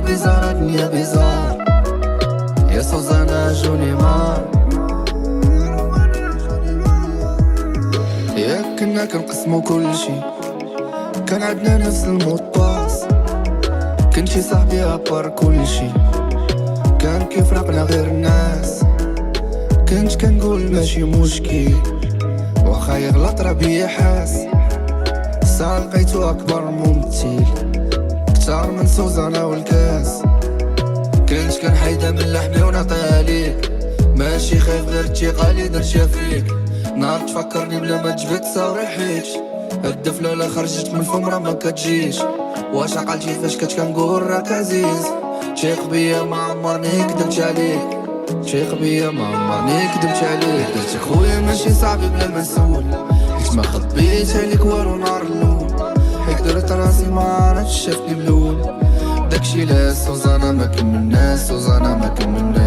بيزار يا بيزار يا سوزانا جوني مار. ياك كنا كنقسمو كل شي، كان عندنا نفس المطاس، كنتي صاحبي عبر كل شي، كان كيفرقنا غير الناس. كنت كنقول ماشي مشكل واخا يغلط راه بيا حاس. ساعة لقيتو اكبر ممثل كتار من سوزانا والكاس. كنت كنحيدها من لحمي ونعطيها ليك، ماشي خايف غير الثقة لي درتها فيك. نهار تفكرني بلا ما تجبد صاوري حيت الدفلة لا خرجت من الفم راه ما كتجيش. واش عقلتي فاش كنقول راك عزيز؟ تيق بيا ما عمرني كدبت عليك، تيق بيا ما عمرني كدبت عليك. درتك خويا ماشي صاحبي بلا ما نسول، حيت ما خبيت عليك والو نهار الاول. حيت درت راسي ما عرفتش شافني ملول. داكشي لا سوزانا ما كملناش، سوزانا ما كملناش.